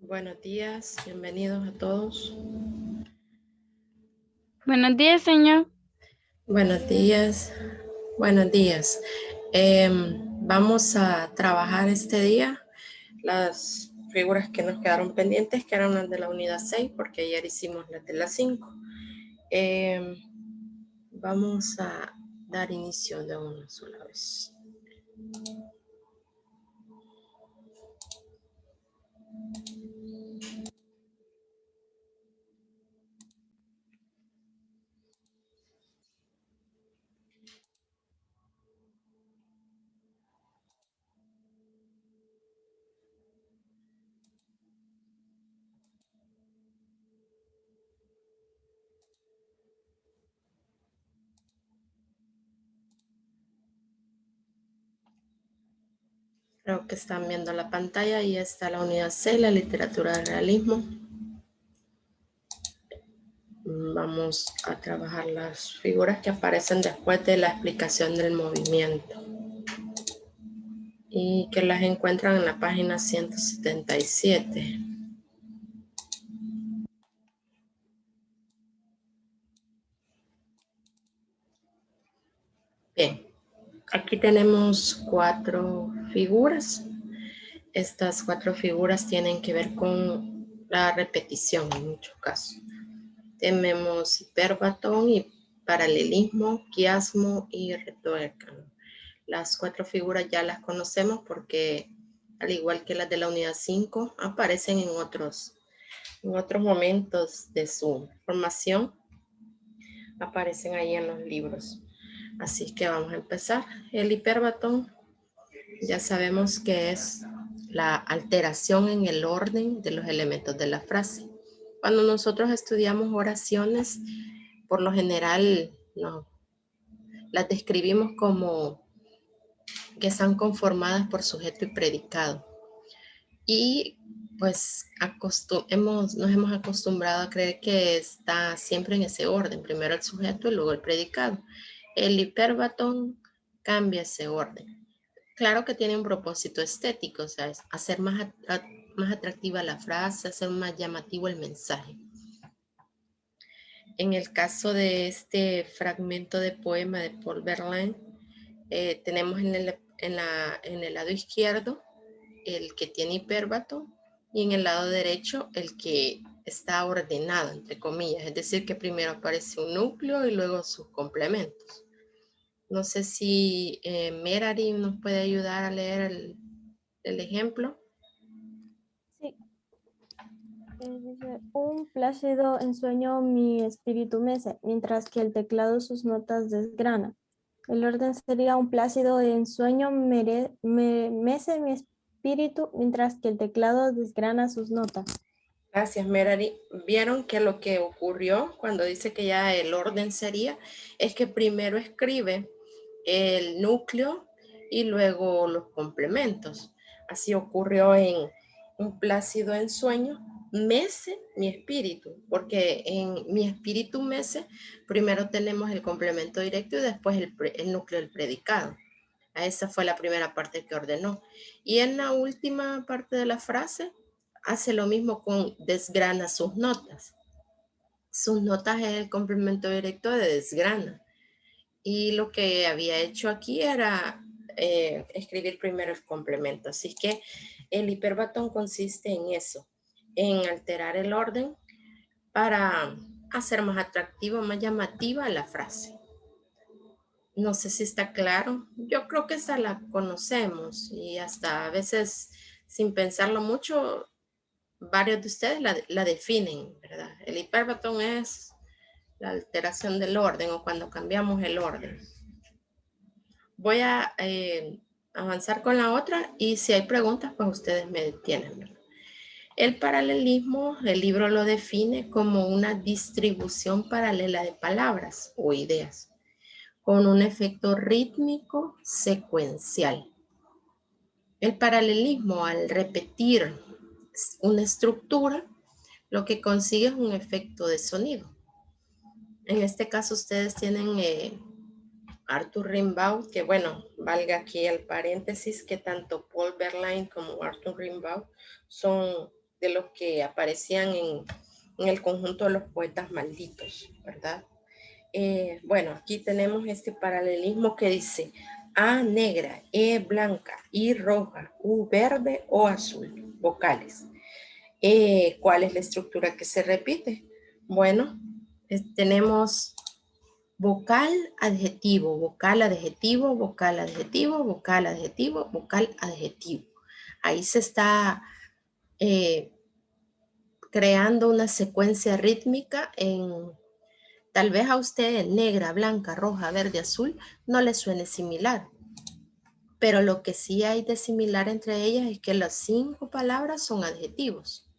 Buenos días, bienvenidos a todos. Buenos días, señor. Buenos días, buenos días. Vamos a trabajar este día las figuras que nos quedaron pendientes, que eran las de la unidad 6, porque ayer hicimos las de la 5. Vamos a dar inicio de una sola vez. Creo que están viendo la pantalla y está la unidad 6, la literatura del realismo. Vamos a trabajar las figuras que aparecen después de la explicación del movimiento y que las encuentran en la página 177. Bien, aquí tenemos 4 figuras. Estas 4 figuras tienen que ver con la repetición en muchos casos. Tenemos hiperbatón y paralelismo, quiasmo y retuercano. Las 4 figuras ya las conocemos porque, al igual que las de la unidad 5, aparecen en otros momentos de su formación, aparecen ahí en los libros. Así que vamos a empezar. El hiperbatón ya sabemos que es la alteración en el orden de los elementos de la frase. Cuando nosotros estudiamos oraciones, por lo general las describimos como que están conformadas por sujeto y predicado. Y pues nos hemos acostumbrado a creer que está siempre en ese orden, primero el sujeto y luego el predicado. El hiperbatón cambia ese orden. Claro que tiene un propósito estético, o sea, es hacer más atractiva la frase, hacer más llamativo el mensaje. En el caso de este fragmento de poema de Paul Verlaine, tenemos en el lado izquierdo el que tiene hiperbatón y en el lado derecho el que está ordenado, entre comillas, es decir, que primero aparece un núcleo y luego sus complementos. No sé si Merari nos puede ayudar a leer el ejemplo. Sí. Dice, un plácido ensueño mi espíritu mece, mientras que el teclado sus notas desgrana. El orden sería un plácido ensueño mece mi espíritu, mientras que el teclado desgrana sus notas. Gracias, Merari. Vieron que lo que ocurrió cuando dice que ya el orden sería, es que primero escribe el núcleo y luego los complementos. Así ocurrió en un plácido ensueño, mece mi espíritu, porque en mi espíritu mece, primero tenemos el complemento directo y después el núcleo del predicado. Esa fue la primera parte que ordenó. Y en la última parte de la frase, hace lo mismo con desgrana sus notas. Sus notas es el complemento directo de desgrana. Y lo que había hecho aquí era escribir primero el complemento. Así que el hiperbatón consiste en eso, en alterar el orden para hacer más atractiva, más llamativa la frase. No sé si está claro. Yo creo que esa la conocemos y hasta a veces sin pensarlo mucho, varios de ustedes la definen, ¿verdad? El hiperbatón es la alteración del orden o cuando cambiamos el orden. Voy a avanzar con la otra y si hay preguntas, pues ustedes me detienen, ¿verdad? El paralelismo, el libro lo define como una distribución paralela de palabras o ideas con un efecto rítmico secuencial. El paralelismo, al repetir una estructura, lo que consigue es un efecto de sonido. En este caso ustedes tienen Arthur Rimbaud, que bueno, valga aquí el paréntesis, que tanto Paul Verlaine como Arthur Rimbaud son de los que aparecían en el conjunto de los poetas malditos, ¿verdad? Bueno, aquí tenemos este paralelismo que dice A negra, E blanca, I roja, U verde o azul, vocales. ¿Cuál es la estructura que se repite? Bueno, tenemos vocal, adjetivo, vocal, adjetivo, vocal, adjetivo, vocal, adjetivo, vocal, adjetivo. Ahí se está creando una secuencia rítmica en, tal vez a usted negra, blanca, roja, verde, azul, no le suene similar. Pero lo que sí hay de similar entre ellas es que las 5 palabras son adjetivos.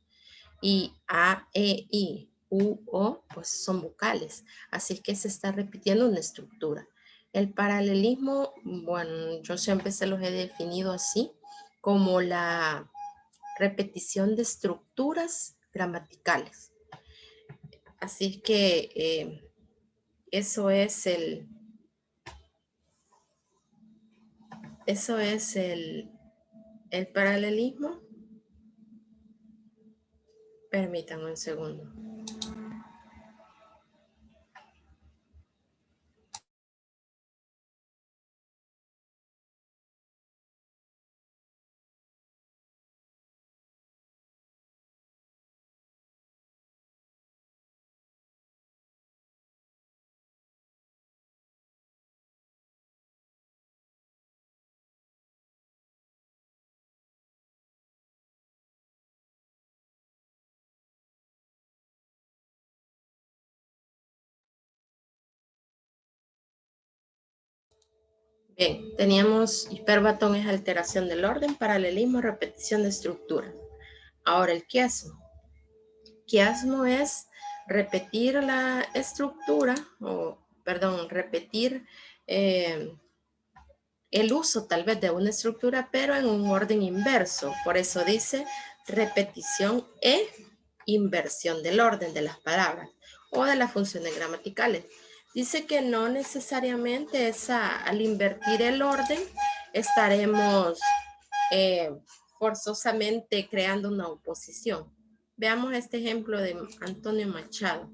Y A, E, I, U, O, pues son vocales. Así es que se está repitiendo una estructura. El paralelismo, bueno, yo siempre se los he definido así, como la repetición de estructuras gramaticales. Así es que eso es el paralelismo. Permítanme un segundo. Bien, teníamos hiperbatón es alteración del orden, paralelismo, repetición de estructura. Ahora el quiasmo. Quiasmo es repetir la estructura, repetir el uso tal vez de una estructura, pero en un orden inverso. Por eso dice repetición e inversión del orden de las palabras o de las funciones gramaticales. Dice que no necesariamente al invertir el orden estaremos forzosamente creando una oposición. Veamos este ejemplo de Antonio Machado.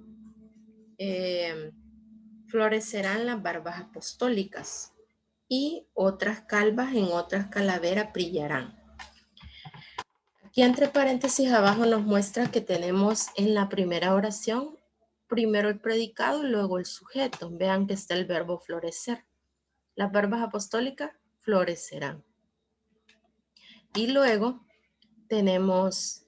Florecerán las barbas apostólicas y otras calvas en otras calaveras brillarán. Aquí entre paréntesis abajo nos muestra que tenemos en la primera oración primero el predicado y luego el sujeto. Vean que está el verbo florecer. Las barbas apostólicas florecerán. Y luego tenemos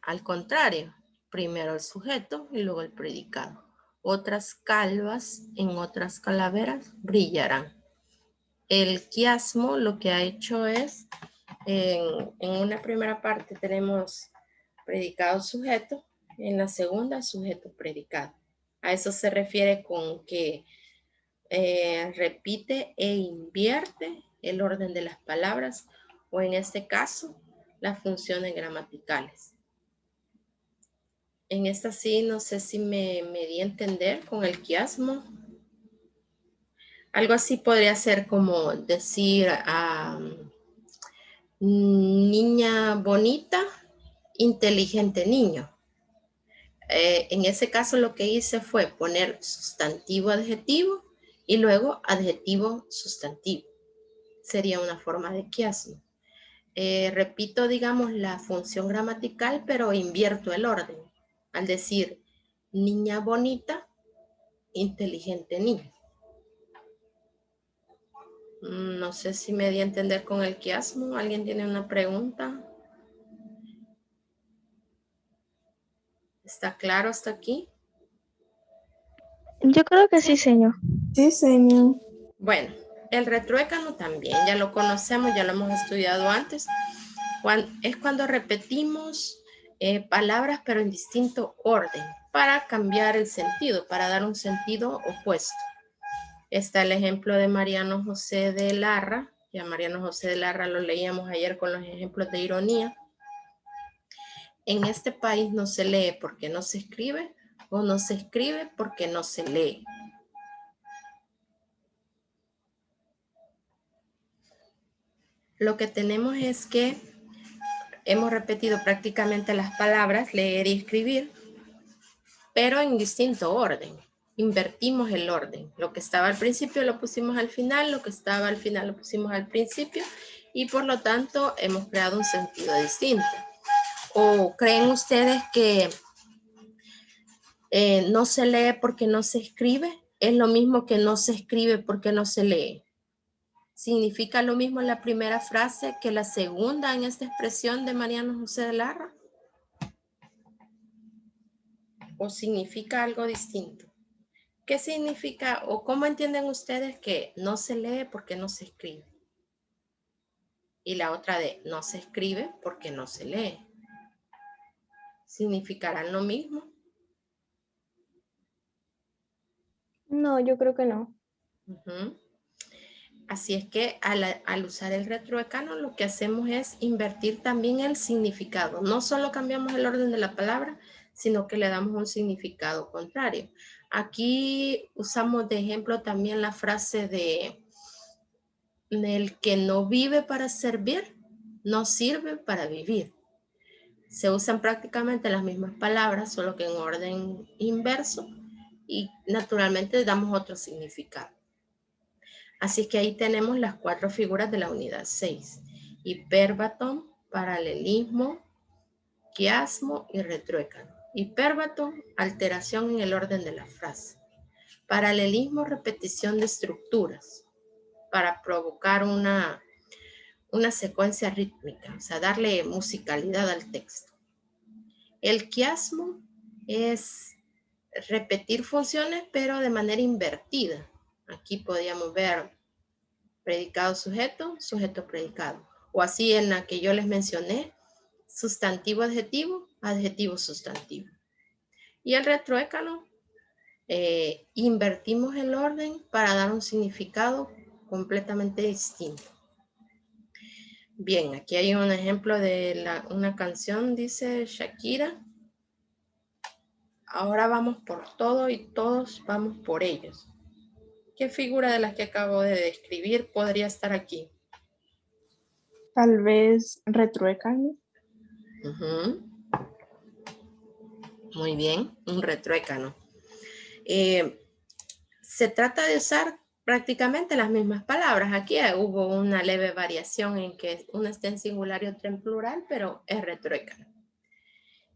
al contrario, primero el sujeto y luego el predicado. Otras calvas en otras calaveras brillarán. El quiasmo lo que ha hecho es, en una primera parte tenemos predicado sujeto, en la segunda sujeto predicado. A eso se refiere con que repite e invierte el orden de las palabras o en este caso las funciones gramaticales. En esta sí, no sé si me di a entender con el quiasmo. Algo así podría ser como decir niña bonita, inteligente niño. En ese caso lo que hice fue poner sustantivo adjetivo y luego adjetivo sustantivo. Sería una forma de quiasmo. Repito, digamos, la función gramatical, pero invierto el orden. Al decir niña bonita, inteligente niño. No sé si me di a entender con el quiasmo. ¿Alguien tiene una pregunta? ¿Está claro hasta aquí? Yo creo que sí, señor. Sí, señor. Bueno, el retruécano también, ya lo conocemos, ya lo hemos estudiado antes. Es cuando repetimos palabras pero en distinto orden para cambiar el sentido, para dar un sentido opuesto. Está el ejemplo de Mariano José de Larra. Ya Mariano José de Larra lo leíamos ayer con los ejemplos de ironía. En este país no se lee porque no se escribe o no se escribe porque no se lee. Lo que tenemos es que hemos repetido prácticamente las palabras leer y escribir, pero en distinto orden. Invertimos el orden. Lo que estaba al principio lo pusimos al final, lo que estaba al final lo pusimos al principio y por lo tanto hemos creado un sentido distinto. ¿O creen ustedes que no se lee porque no se escribe? Es lo mismo que no se escribe porque no se lee. ¿Significa lo mismo la primera frase que la segunda en esta expresión de Mariano José de Larra? ¿O significa algo distinto? ¿Qué significa o cómo entienden ustedes que no se lee porque no se escribe? Y la otra de no se escribe porque no se lee. ¿Significarán lo mismo? No, yo creo que no. Uh-huh. Así es que al usar el retrodecano lo que hacemos es invertir también el significado. No solo cambiamos el orden de la palabra, sino que le damos un significado contrario. Aquí usamos de ejemplo también la frase de el que no vive para servir, no sirve para vivir. Se usan prácticamente las mismas palabras, solo que en orden inverso y naturalmente damos otro significado. Así que ahí tenemos las 4 figuras de la unidad 6. Hipérbaton, paralelismo, quiasmo y retruécano. Hipérbaton, alteración en el orden de la frase. Paralelismo, repetición de estructuras para provocar una secuencia rítmica, o sea, darle musicalidad al texto. El quiasmo es repetir funciones, pero de manera invertida. Aquí podríamos ver predicado sujeto, sujeto predicado. O así en la que yo les mencioné, sustantivo adjetivo, adjetivo sustantivo. Y el retruécano, invertimos el orden para dar un significado completamente distinto. Bien, aquí hay un ejemplo de una canción, dice Shakira. Ahora vamos por todo y todos vamos por ellos. ¿Qué figura de las que acabo de describir podría estar aquí? Tal vez retruécano. Uh-huh. Muy bien, un retruécano. Se trata de usar prácticamente las mismas palabras. Aquí hubo una leve variación en que una está en singular y otra en plural, pero es retruécano.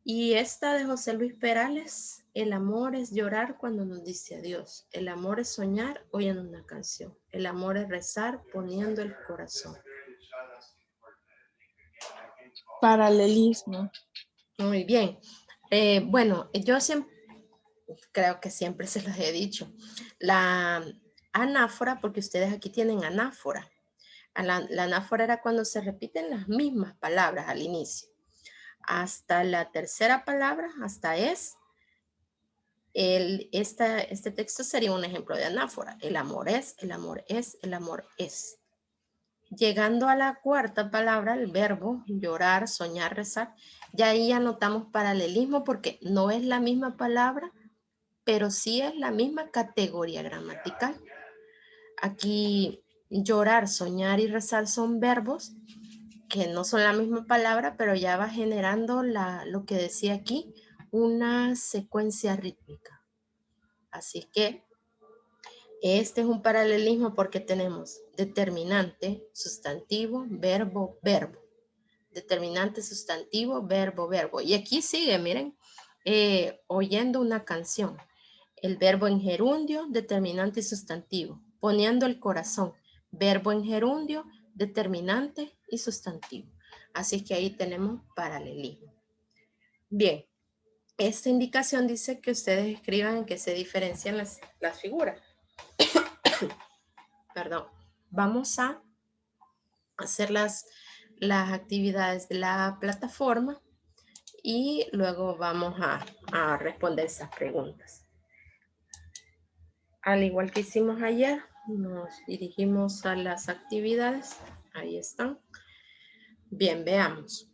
Y esta de José Luis Perales, el amor es llorar cuando nos dice adiós. El amor es soñar oyendo una canción. El amor es rezar poniendo el corazón. Paralelismo. Muy bien. Bueno, yo siempre, creo que siempre se los he dicho. La anáfora, porque ustedes aquí tienen anáfora. La anáfora era cuando se repiten las mismas palabras al inicio. Hasta la tercera palabra, hasta es, este texto sería un ejemplo de anáfora. El amor es, el amor es, el amor es. Llegando a la cuarta palabra, el verbo llorar, soñar, rezar, ya ahí anotamos paralelismo porque no es la misma palabra, pero sí es la misma categoría gramatical. Aquí llorar, soñar y rezar son verbos que no son la misma palabra, pero ya va generando lo que decía aquí, una secuencia rítmica. Así que este es un paralelismo porque tenemos determinante, sustantivo, verbo, verbo. Determinante, sustantivo, verbo, verbo. Y aquí sigue, miren, oyendo una canción. El verbo en gerundio, determinante y sustantivo. Poniendo el corazón, verbo en gerundio, determinante y sustantivo. Así que ahí tenemos paralelismo. Bien, esta indicación dice que ustedes escriban en qué se diferencian las figuras. Perdón. Vamos a hacer las actividades de la plataforma y luego vamos a responder esas preguntas. Al igual que hicimos ayer, nos dirigimos a las actividades. Ahí están. Bien, veamos.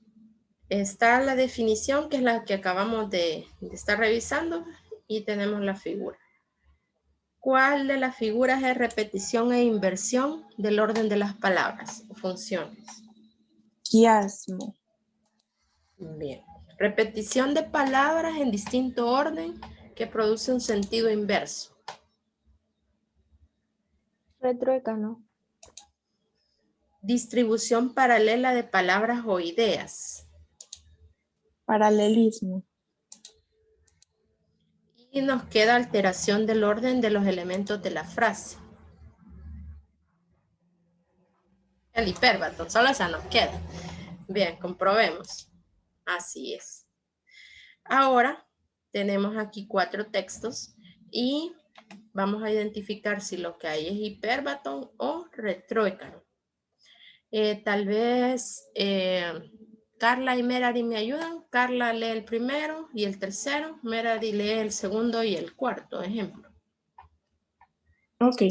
Está la definición, que es la que acabamos de estar revisando, y tenemos la figura. ¿Cuál de las figuras es repetición e inversión del orden de las palabras o funciones? Quiasmo. Bien. Repetición de palabras en distinto orden que produce un sentido inverso. Retruécano. Distribución paralela de palabras o ideas. Paralelismo. Y nos queda alteración del orden de los elementos de la frase. El hipérbato, solo esa nos queda. Bien, comprobemos. Así es. Ahora tenemos aquí 4 textos y vamos a identificar si lo que hay es hipérbato o retróecano. Tal vez Carla y Merari me ayudan. Carla lee el primero y el tercero. Merari lee el segundo y el cuarto, ejemplo. Ok.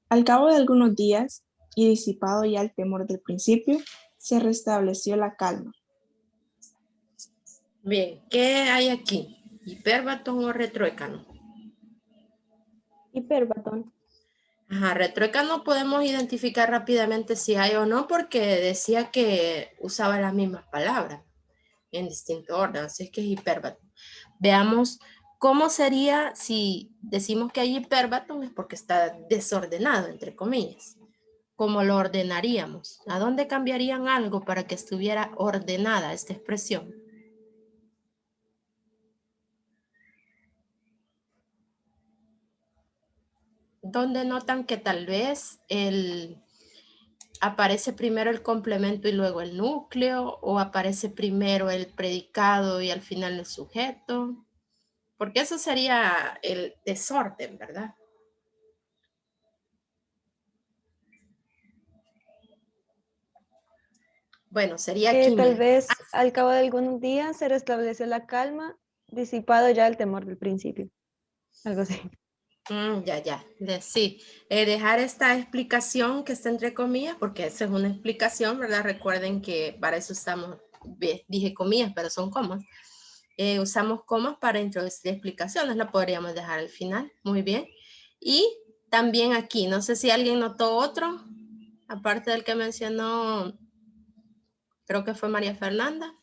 Al cabo de algunos días, y disipado ya el temor del principio, se restableció la calma. Bien, ¿qué hay aquí? ¿Hipérbato o retróecano? Hipérbato. Ajá, retróecano podemos identificar rápidamente si hay o no porque decía que usaba las mismas palabras en distinto orden, así es que es hipérbato. Veamos cómo sería si decimos que hay hipérbato, es porque está desordenado, entre comillas. ¿Cómo lo ordenaríamos? ¿A dónde cambiarían algo para que estuviera ordenada esta expresión? ¿Dónde notan que tal vez aparece primero el complemento y luego el núcleo, o aparece primero el predicado y al final el sujeto? Porque eso sería el desorden, ¿verdad? Bueno, sería aquí, Tal mira. vez al cabo de algunos días se restableció la calma, disipado ya el temor del principio. Algo así. Ya. Sí, dejar esta explicación que está entre comillas, porque esa es una explicación, ¿verdad? Recuerden que para eso estamos, dije comillas, pero son comas. Usamos comas para introducir explicaciones, la podríamos dejar al final, muy bien. Y también aquí, no sé si alguien notó otro, aparte del que mencionó, creo que fue María Fernanda.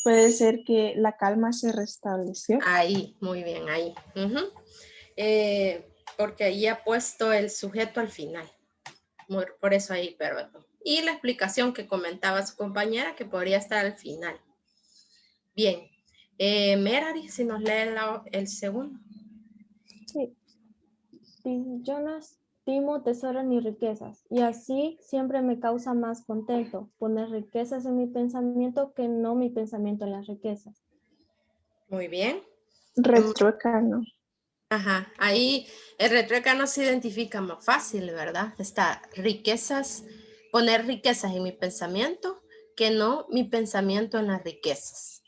Puede ser que la calma se restableció. Ahí, muy bien, ahí. Porque ahí ha puesto el sujeto al final. Por eso ahí hipérbato. Y la explicación que comentaba su compañera que podría estar al final. Bien. Merari, si nos lee el segundo. Sí. Yo no estimo tesoro ni riquezas, y así siempre me causa más contento poner riquezas en mi pensamiento que no mi pensamiento en las riquezas. Muy bien. Retrócano. Ajá, ahí el retrócano se identifica más fácil, ¿verdad? Está riquezas, poner riquezas en mi pensamiento que no mi pensamiento en las riquezas.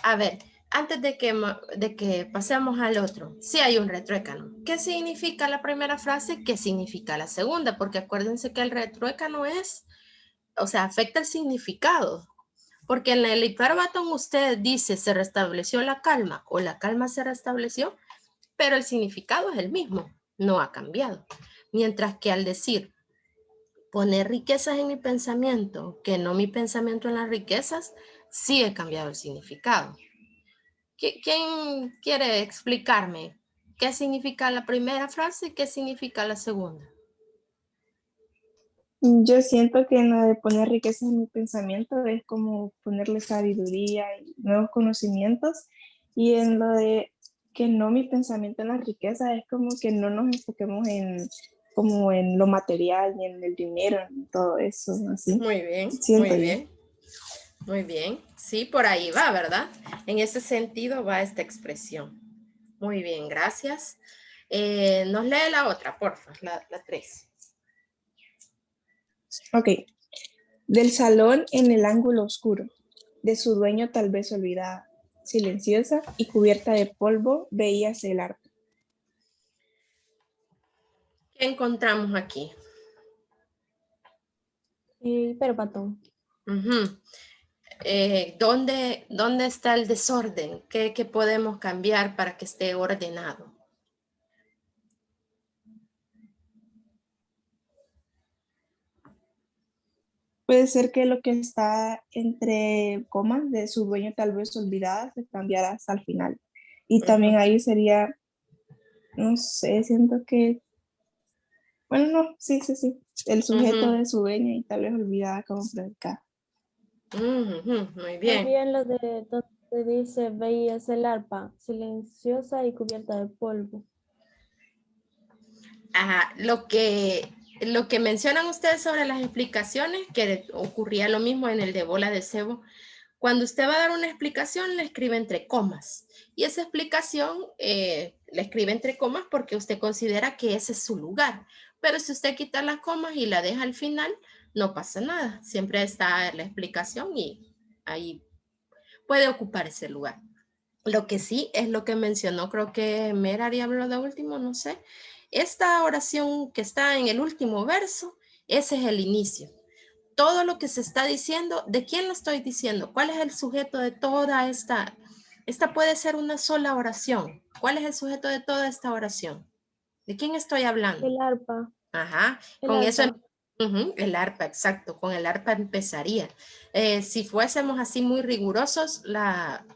A ver, antes de que pasemos al otro, sí hay un retruécano. ¿Qué significa la primera frase? ¿Qué significa la segunda? Porque acuérdense que el retruécano afecta el significado. Porque en el hipérbaton usted dice se restableció la calma o la calma se restableció, pero el significado es el mismo, no ha cambiado. Mientras que al decir poner riquezas en mi pensamiento, que no mi pensamiento en las riquezas, sí he cambiado el significado. ¿Quién quiere explicarme qué significa la primera frase y qué significa la segunda? Yo siento que en lo de poner riqueza en mi pensamiento es como ponerle sabiduría y nuevos conocimientos, y en lo de que no mi pensamiento en la riqueza es como que no nos enfoquemos en como en lo material y en el dinero, en todo eso, así. Muy bien, Siento muy yo. bien, muy bien. Sí, por ahí va, ¿verdad? En ese sentido va esta expresión. Muy bien, gracias. Nos lee la otra, porfa, la 3. Ok. Del salón en el ángulo oscuro, de su dueño tal vez olvidada, silenciosa y cubierta de polvo, veíase el arco. ¿Qué encontramos aquí? Hipérbato. ¿Dónde está el desorden? ¿Qué podemos cambiar para que esté ordenado? Puede ser que lo que está entre comas de su dueño tal vez olvidada se cambiara hasta el final. Y también Ujú, ahí sería, no sé, siento que, bueno, no, sí, sí, sí, el sujeto ujú, de su dueño y tal vez olvidada como predicar. ujú, muy bien. También lo de donde dice veías el arpa, silenciosa y cubierta de polvo. Ajá, lo que mencionan ustedes sobre las explicaciones, que ocurría lo mismo en el de bola de cebo. Cuando usted va a dar una explicación, la escribe entre comas. Y esa explicación la escribe entre comas porque usted considera que ese es su lugar. Pero si usted quita las comas y la deja al final, no pasa nada. Siempre está la explicación y ahí puede ocupar ese lugar. Lo que sí es lo que mencionó, creo que Merari habló de último, no sé. Esta oración que está en el último verso, ese es el inicio. Todo lo que se está diciendo, ¿de quién lo estoy diciendo? ¿Cuál es el sujeto de toda esta? Esta puede ser una sola oración. ¿Cuál es el sujeto de toda esta oración? ¿De quién estoy hablando? El arpa, Ajá, el con eso, arpa. el arpa, exacto, con el arpa empezaría. Si fuésemos así muy rigurosos,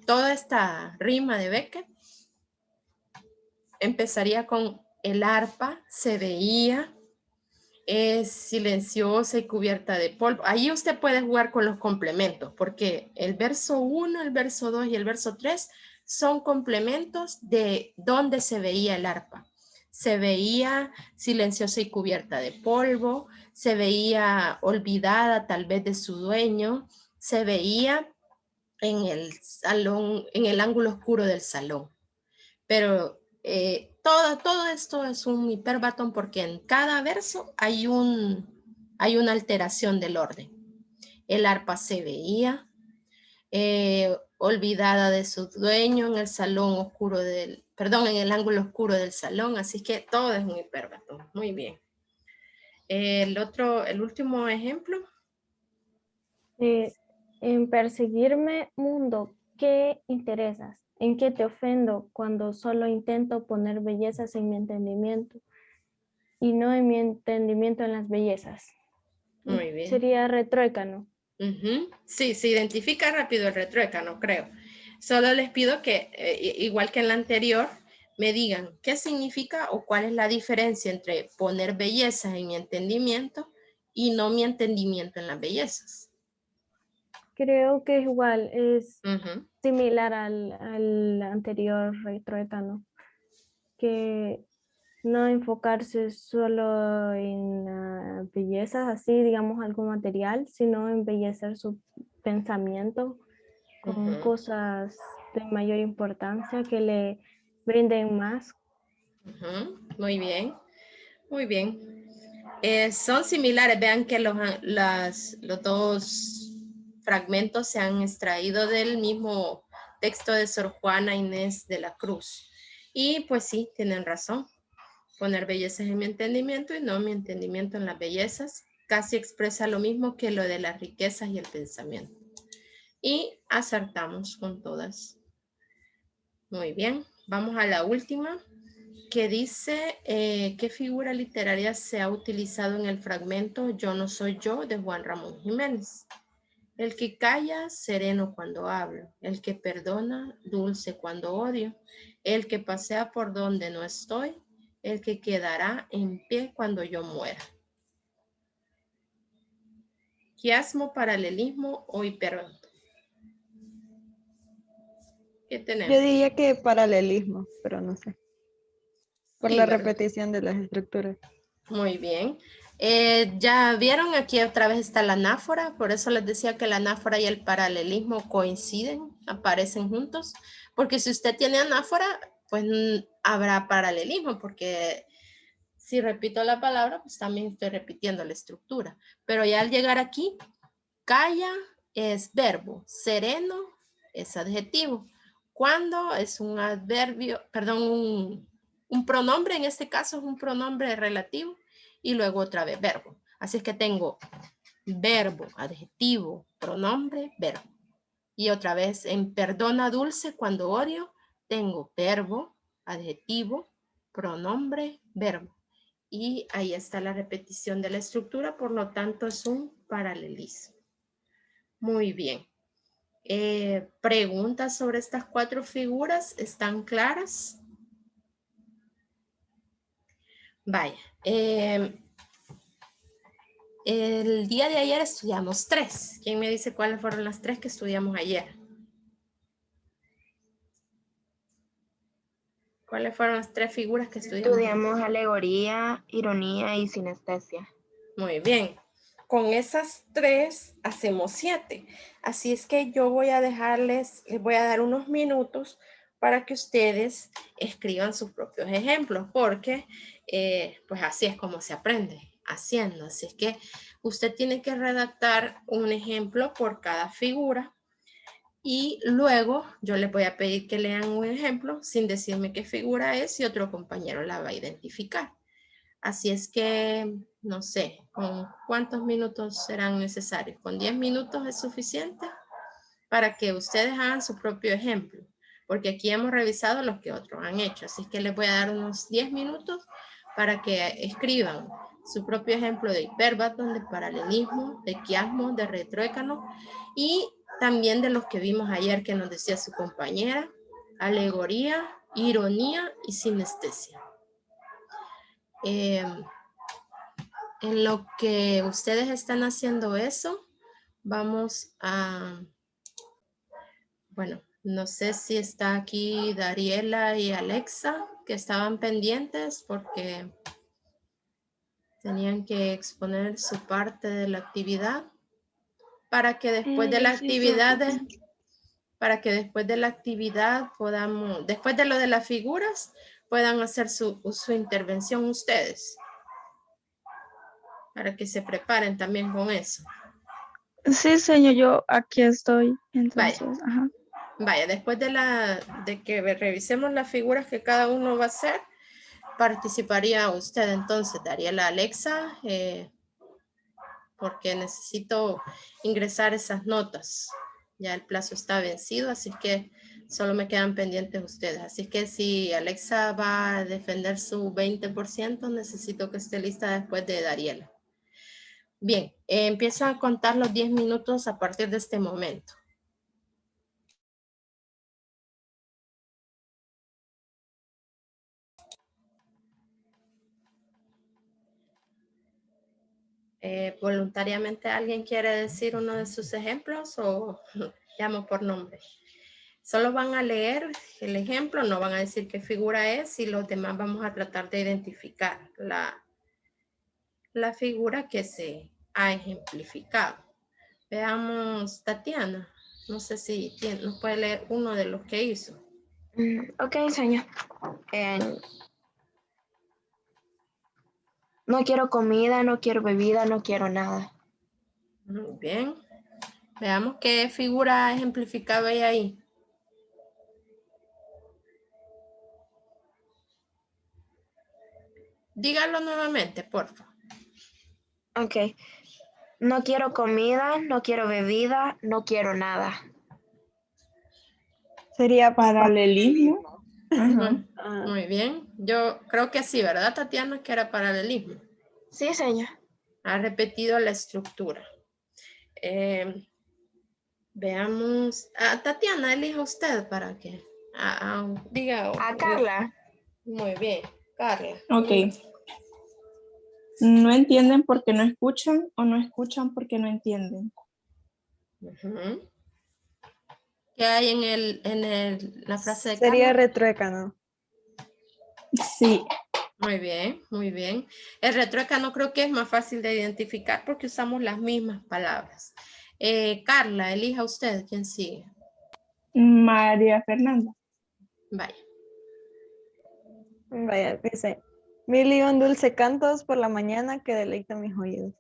toda esta rima de Becker empezaría con el arpa se veía, es silenciosa y cubierta de polvo. Ahí usted puede jugar con los complementos, porque el verso 1, el verso 2 y el verso 3 son complementos de dónde se veía el arpa. Se veía silenciosa y cubierta de polvo, se veía olvidada tal vez de su dueño, se veía en el salón, en el ángulo oscuro del salón. Pero todo esto es un hiperbatón porque en cada verso hay una alteración del orden. El arpa se veía olvidada de su dueño en el salón oscuro en el ángulo oscuro del salón, así que todo es un hiperbatón. Muy bien. El último ejemplo. Eh, en perseguirme, mundo, ¿qué interesas? ¿En qué te ofendo cuando solo intento poner bellezas en mi entendimiento y no en mi entendimiento en las bellezas? Muy bien. Sería retruécano. Sí, se identifica rápido el retruécano, creo. Solo les pido que, igual que en la anterior, me digan qué significa o cuál es la diferencia entre poner bellezas en mi entendimiento y no mi entendimiento en las bellezas. Creo que es igual, es Ujú, similar al anterior retruécano, que no enfocarse solo en bellezas, así digamos algo material, sino embellecer su pensamiento con ujú, cosas de mayor importancia que le brinden más. muy bien, muy bien. Son similares, vean que los dos fragmentos se han extraído del mismo texto de Sor Juana Inés de la Cruz. Y pues sí, tienen razón. Poner bellezas en mi entendimiento y no mi entendimiento en las bellezas. Casi expresa lo mismo que lo de las riquezas y el pensamiento. Y acertamos con todas. Muy bien, vamos a la última, que dice qué figura literaria se ha utilizado en el fragmento Yo no soy yo de Juan Ramón Jiménez. El que calla, sereno cuando hablo. El que perdona, dulce cuando odio. El que pasea por donde no estoy. El que quedará en pie cuando yo muera. Quiasmo, paralelismo o hiperbatón. ¿Qué Yo tenemos? diría que paralelismo, pero no sé. Por Sí, la ¿verdad? repetición de las estructuras. Muy bien. Ya vieron, aquí otra vez está la anáfora, por eso les decía que la anáfora y el paralelismo coinciden, aparecen juntos, porque si usted tiene anáfora, pues habrá paralelismo, porque si repito la palabra, pues también estoy repitiendo la estructura. Pero ya al llegar aquí, calla es verbo, sereno es adjetivo. Cuando es un adverbio, perdón, un pronombre, en este caso es un pronombre relativo, y luego otra vez verbo. Así es que tengo verbo, adjetivo, pronombre, verbo. Y otra vez en perdona dulce cuando odio, tengo verbo, adjetivo, pronombre, verbo. y ahí está la repetición de la estructura, por lo tanto es un paralelismo. Muy bien. ¿Preguntas sobre estas 4 figuras? ¿Están claras? Vaya. El día de ayer estudiamos 3. ¿Quién me dice cuáles fueron las 3 que estudiamos ayer? ¿Cuáles fueron las 3 figuras que estudiamos? Estudiamos alegoría, ironía y sinestesia. Muy bien. Con esas 3 hacemos 7. Así es que yo voy a les voy a dar unos minutos para que ustedes escriban sus propios ejemplos, porque pues así es como se aprende, haciendo. Así es que usted tiene que redactar un ejemplo por cada figura y luego yo les voy a pedir que lean un ejemplo sin decirme qué figura es y otro compañero la va a identificar. Así es que, no sé, ¿con cuántos minutos serán necesarios? ¿Con 10 minutos es suficiente para que ustedes hagan su propio ejemplo? Porque aquí hemos revisado los que otros han hecho. Así es que les voy a dar unos 10 minutos para que escriban su propio ejemplo de hiperbatón, de paralelismo, de quiasmo, de retróecano y también de los que vimos ayer que nos decía su compañera, alegoría, ironía y sinestesia. En lo que ustedes están haciendo eso, vamos a, bueno, no sé si está aquí Dariela y Alexa, que estaban pendientes porque tenían que exponer su parte de la actividad para que después de la actividad, podamos, después de lo de las figuras, puedan hacer su intervención ustedes. Para que se preparen también con eso. Sí, señor, yo aquí estoy. Entonces, Vaya. ajá. Vaya, después de que revisemos las figuras que cada uno va a hacer, participaría usted entonces, daría la Alexa, porque necesito ingresar esas notas. Ya el plazo está vencido, así que solo me quedan pendientes ustedes. Así que si Alexa va a defender su 20%, necesito que esté lista después de Dariela. Bien, empiezo a contar los 10 minutos a partir de este momento. ¿Voluntariamente alguien quiere decir uno de sus ejemplos o llamo por nombre? Solo van a leer el ejemplo, no van a decir qué figura es y los demás vamos a tratar de identificar la figura que se ha ejemplificado. Veamos, Tatiana, no sé si nos puede leer uno de los que hizo. Ok, señor. No quiero comida, no quiero bebida, no quiero nada. Muy bien. Veamos qué figura ejemplificaba ahí. Dígalo nuevamente, por favor. Ok. No quiero comida, no quiero bebida, no quiero nada. Sería paralelismo. Ajá. Muy bien. Yo creo que sí, ¿verdad, Tatiana? Que era paralelismo. Sí, señor. Ha repetido la estructura. Veamos. Tatiana, elija usted para que diga. A Carla. Muy bien, Carla. Ok. No entienden porque no escuchan o no escuchan porque no entienden. Ujú. ¿Qué hay en la frase de Sería Carla? retruécano. Sí. Muy bien, muy bien. El retruécano creo que es más fácil de identificar porque usamos las mismas palabras. Carla, elija usted, ¿quién sigue? María Fernanda. Vaya. Vaya, dice, 1001 dulce cantos por la mañana que deleitan mis oídos.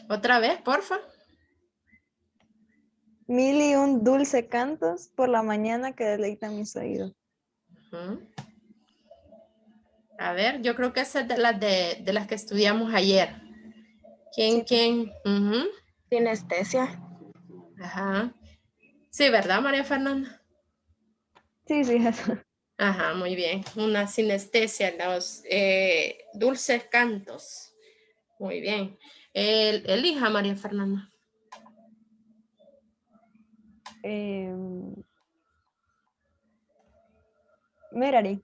Otra vez, porfa. 1001 dulce cantos por la mañana que deleitan mis oídos. A ver, yo creo que esa es de las que estudiamos ayer. Sí. ¿Quién? Sinestesia. Ajá. Sí, ¿verdad, María Fernanda? Sí, eso. Ajá, muy bien. Una sinestesia, los dulces cantos. Muy bien. Elija, María Fernanda. Merari.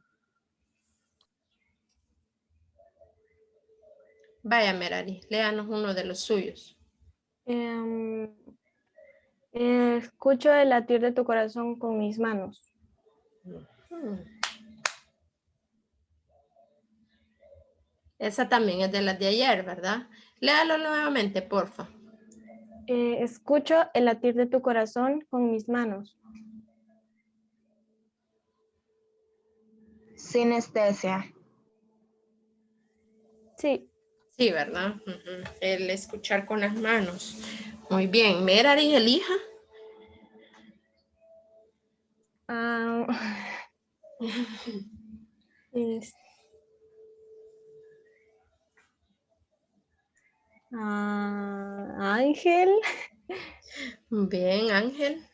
Vaya, Merari, léanos uno de los suyos. Em, escucho el latir de tu corazón con mis manos. Hmm. Esa también es de las de ayer, ¿verdad? Léalo nuevamente, porfa. Escucho el latir de tu corazón con mis manos. Sinestesia. Sí. Sí, ¿verdad? Ujú. El escuchar con las manos. Muy bien. Merari, elija. Ah, es- Ángel. Bien, Ángel.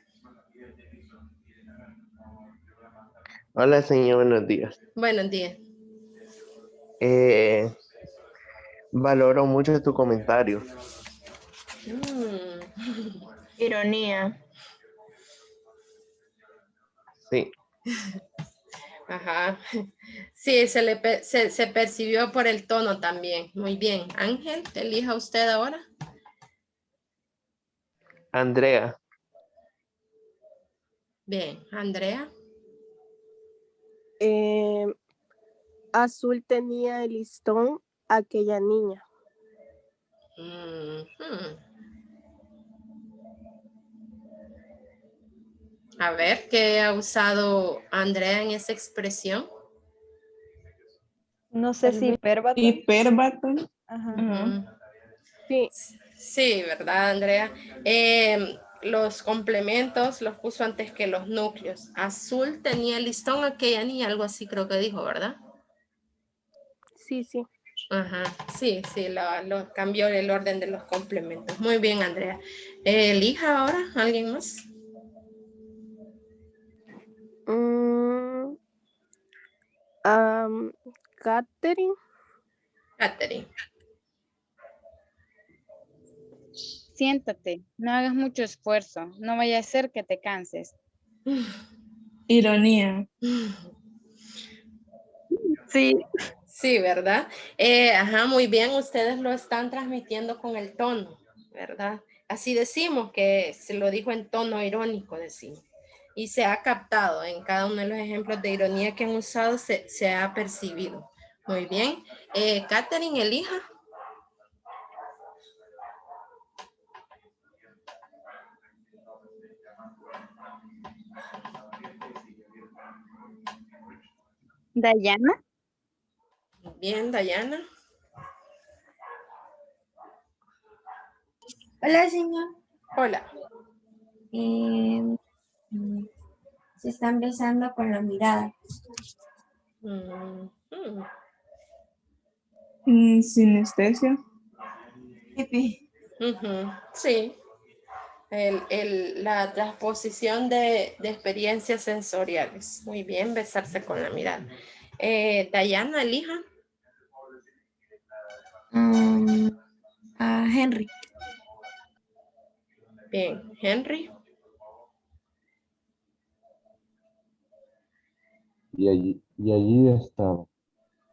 Hola, señor, buenos días. Buenos días. Eh, Valoro mucho tu comentario. Mm. Ironía. Sí, Ajá. Sí, se percibió por el tono también. Muy bien. Ángel, elija usted ahora. Andrea, Bien. Andrea. Azul tenía el listón aquella niña. Ujú. A ver, ¿qué ha usado Andrea en esa expresión? No sé Tal si vez Perbaton. Hiperbatón. Ajá. Ujú. Sí, Sí, ¿verdad, Andrea? Los complementos los puso antes que los núcleos. Azul tenía el listón aquella niña, algo así creo que dijo, ¿verdad? sí, sí. Ajá, sí, sí, lo cambió el orden de los complementos. Muy bien, Andrea. Elija ahora, ¿alguien más? Mm, Catherine. Catherine. Siéntate, no hagas mucho esfuerzo, no vaya a ser que te canses. Ironía. Sí, Sí, ¿verdad? Ajá, muy bien, ustedes lo están transmitiendo con el tono, ¿verdad? Así decimos que se lo dijo en tono irónico, decimos. Y se ha captado en cada uno de los ejemplos de ironía que han usado, se ha percibido. Muy bien. Catherine, elija. Dayana, Bien, Dayana. Hola, señor. Hola. Eh, Se están besando con la mirada. Mm, mm. Sinestesia. Ujú, sí. La transposición de experiencias sensoriales. Muy bien, besarse con la mirada. Dayana, elija. A Henry. Bien, Henry. Y allí estaba.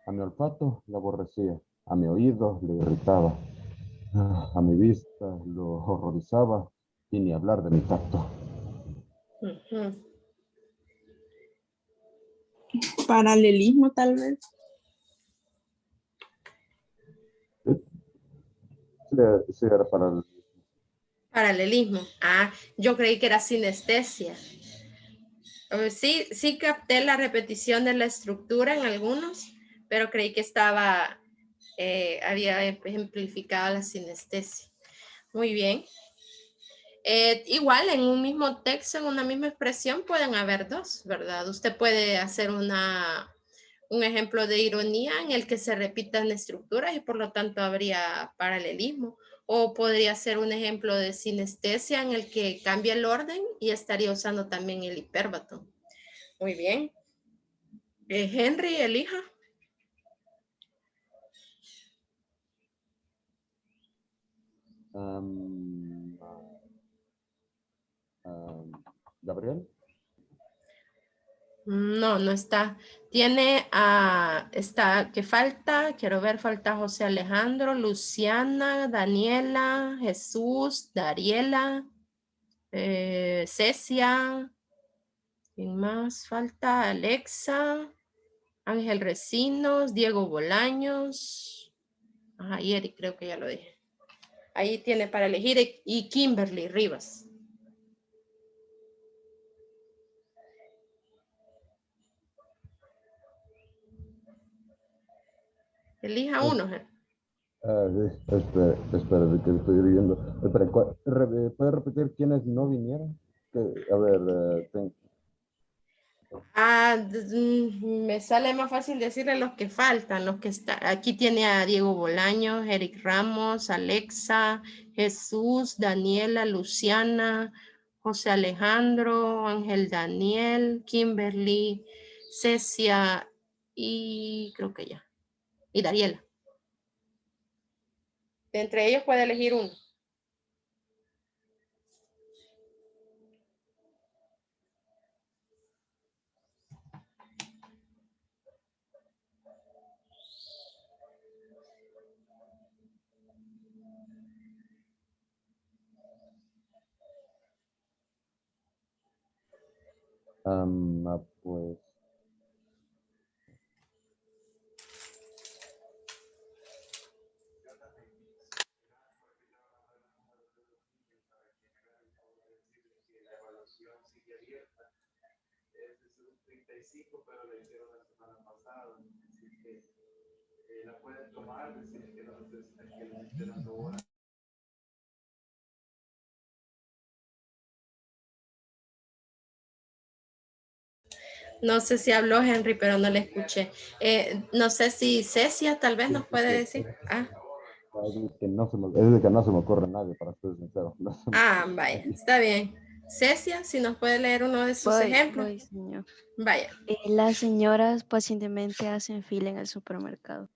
A mi olfato lo aborrecía, a mi oído le irritaba, a mi vista lo horrorizaba y ni hablar de mi tacto. Ujú. Paralelismo, tal vez. Sí, era para el... Paralelismo. Ah, yo creí que era sinestesia. Sí, sí capté la repetición de la estructura en algunos, pero creí que había ejemplificado la sinestesia. Muy bien. Igual en un mismo texto, en una misma expresión, pueden haber dos, ¿verdad? Usted puede hacer un ejemplo de ironía en el que se repitan estructuras y por lo tanto habría paralelismo. O podría ser un ejemplo de sinestesia en el que cambia el orden y estaría usando también el hipérbato. Muy bien. Henry, elija. Gabriel. No, no está. Tiene está, que falta, quiero ver, falta José Alejandro, Luciana, Daniela, Jesús, Dariela, Cecia, ¿quién más? Falta Alexa, Ángel Recinos, Diego Bolaños, ajá, y Eric, creo que ya lo dije. Ahí tiene para elegir, y Kimberly Rivas. Elija uno. Espera, que estoy viendo. Espera, ¿puede repetir quiénes no vinieron? A ver, Me sale más fácil decirle los que faltan, los que están. Aquí tiene a Diego Bolaños, Eric Ramos, Alexa, Jesús, Daniela, Luciana, José Alejandro, Ángel Daniel, Kimberly, Cecia y creo que ya. Y Dariela. De entre ellos puede elegir uno. pues. Pero la hicieron la semana pasada, así que la pueden tomar, decir que no se estén dando hora. No sé si habló Henry, pero no le escuché. No sé si Cecia tal vez nos puede decir. Es de que no se me ocurre nadie, para ser sincero. Vaya, está bien. Cecia, si nos puede leer uno de sus ejemplos. Voy, señor. Vaya. Las señoras pacientemente hacen fila en el supermercado.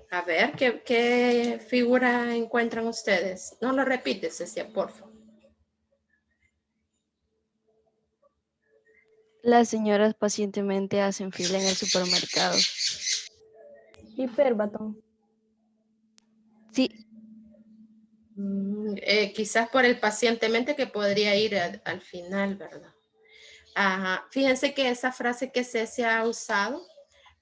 A ver, ¿qué figura encuentran ustedes? No lo repites, Cecia, por favor. Las señoras pacientemente hacen fila en el supermercado. Hipérbato. Sí. Quizás por el pacientemente que podría ir al final, ¿verdad? Ajá. Fíjense que esa frase que Cecia ha usado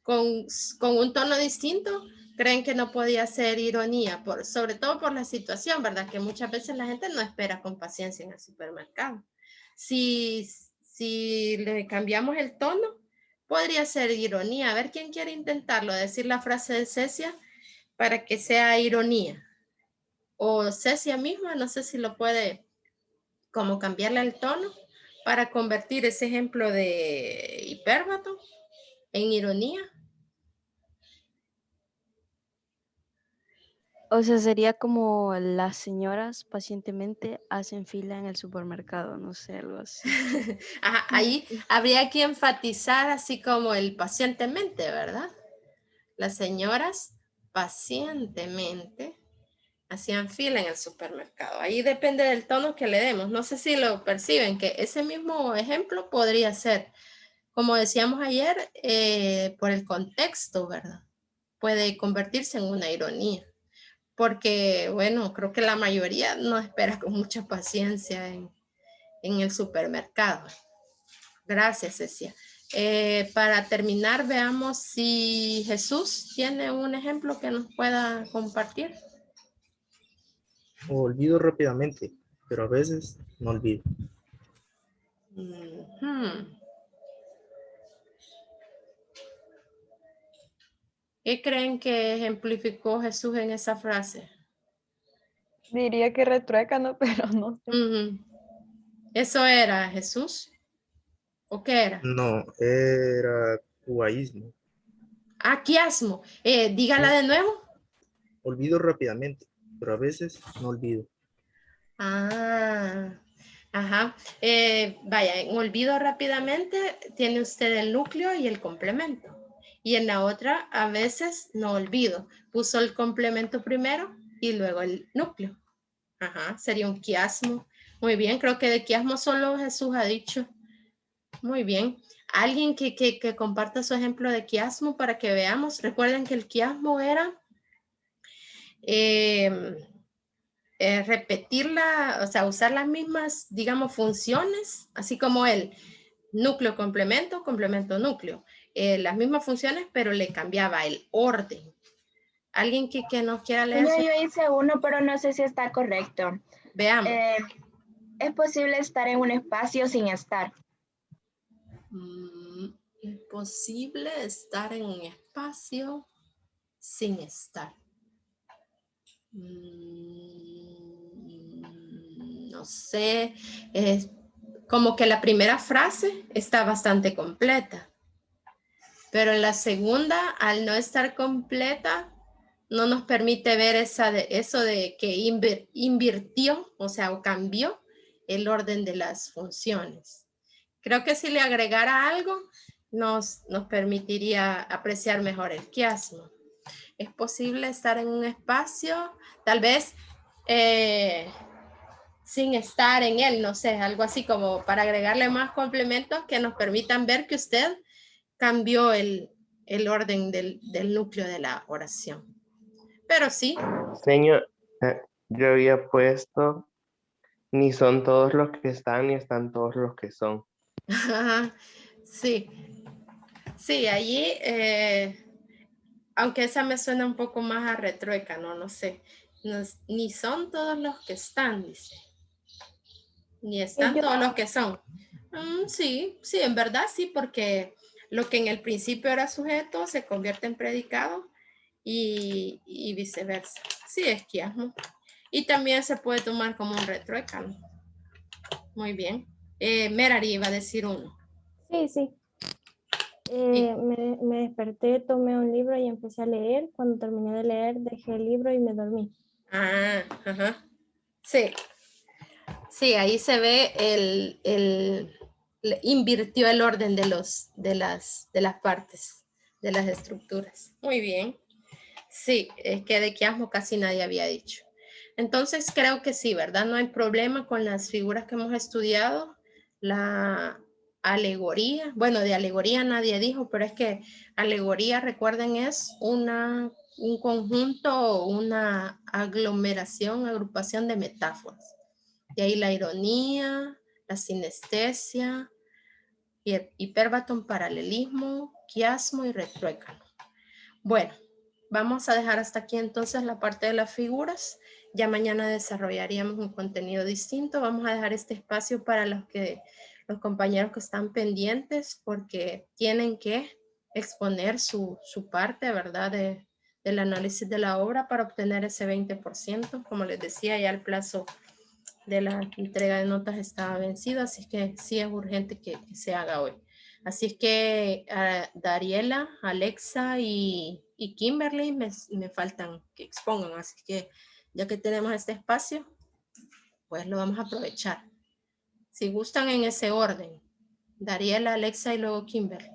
con un tono distinto, creen que no podía ser ironía, sobre todo por la situación, ¿verdad? Que muchas veces la gente no espera con paciencia en el supermercado. Si le cambiamos el tono, podría ser ironía. A ver, ¿quién quiere intentarlo? Decir la frase de Cecia para que sea ironía. O Cecia misma, no sé si lo puede como cambiarle el tono para convertir ese ejemplo de hipérbato en ironía. O sea, sería como las señoras pacientemente hacen fila en el supermercado, no sé, algo así. Ajá, ahí habría que enfatizar así como el pacientemente, ¿verdad? Las señoras pacientemente hacían fila en el supermercado. Ahí depende del tono que le demos. No sé si lo perciben, que ese mismo ejemplo podría ser, como decíamos ayer, por el contexto, ¿verdad? Puede convertirse en una ironía. Porque, bueno, creo que la mayoría no espera con mucha paciencia en el supermercado. Gracias, Cecia. Para terminar, veamos si Jesús tiene un ejemplo que nos pueda compartir. Olvido rápidamente, pero a veces no olvido. ¿Qué creen que ejemplificó Jesús en esa frase? Diría que retruécano, pero no sé. ¿Eso era Jesús? ¿O qué era? No, era cubaísmo. Quiasmo. Dígala de nuevo. Olvido rápidamente, pero a veces no olvido. Ajá. Vaya, en olvido rápidamente tiene usted el núcleo y el complemento. Y en la otra, a veces no olvido. Puso el complemento primero y luego el núcleo. Ajá, sería un quiasmo. Muy bien, creo que de quiasmo solo Jesús ha dicho. Muy bien. Alguien que comparta su ejemplo de quiasmo para que veamos. Recuerden que el quiasmo era repetirla, o sea, usar las mismas, digamos, funciones, así como el núcleo, complemento, complemento, núcleo. Las mismas funciones, pero le cambiaba el orden. ¿Alguien que nos quiera leer? Señor, yo hice uno, pero no sé si está correcto. Veamos. ¿Es posible estar en un espacio sin estar? Imposible estar en un espacio sin estar. No sé, es como que la primera frase está bastante completa, pero en la segunda, al no estar completa, no nos permite ver eso de que invirtió, o sea, o cambió el orden de las funciones. Creo que si le agregara algo, nos permitiría apreciar mejor el quiasmo. Es posible estar en un espacio, tal vez sin estar en él, no sé, algo así como para agregarle más complementos que nos permitan ver que usted cambió el orden del núcleo de la oración. Pero sí. Señor, yo había puesto, ni son todos los que están, ni están todos los que son. Sí. Sí, allí, aunque esa me suena un poco más a retrueca, no sé. Ni son todos los que están, dice. Ni están todos los que son. Sí, en verdad sí, porque lo que en el principio era sujeto se convierte en predicado y viceversa. Sí, es quiasmo. Y también se puede tomar como un retruécano. Muy bien. Merari iba a decir uno. Sí. Me desperté, tomé un libro y empecé a leer. Cuando terminé de leer, dejé el libro y me dormí. Ajá. Sí. Sí, ahí se ve invirtió el orden de las partes, de las estructuras. Muy bien. Sí, es que de quiasmo casi nadie había dicho. Entonces creo que sí, ¿verdad? No hay problema con las figuras que hemos estudiado. La alegoría, bueno, de alegoría nadie dijo, pero es que alegoría, recuerden, es un conjunto, una aglomeración, agrupación de metáforas. De ahí la ironía, la sinestesia, hiperbatón, paralelismo, quiasmo y retruécano. Bueno, vamos a dejar hasta aquí entonces la parte de las figuras. Ya mañana desarrollaríamos un contenido distinto. Vamos a dejar este espacio para los compañeros que están pendientes porque tienen que exponer su parte, ¿verdad? Del análisis de la obra para obtener ese 20%. Como les decía, ya el plazo de la entrega de notas estaba vencido, así que sí es urgente que se haga hoy. Así es que Dariela, Alexa y Kimberly me faltan que expongan, así que ya que tenemos este espacio, pues lo vamos a aprovechar. Si gustan en ese orden, Dariela, Alexa y luego Kimberly.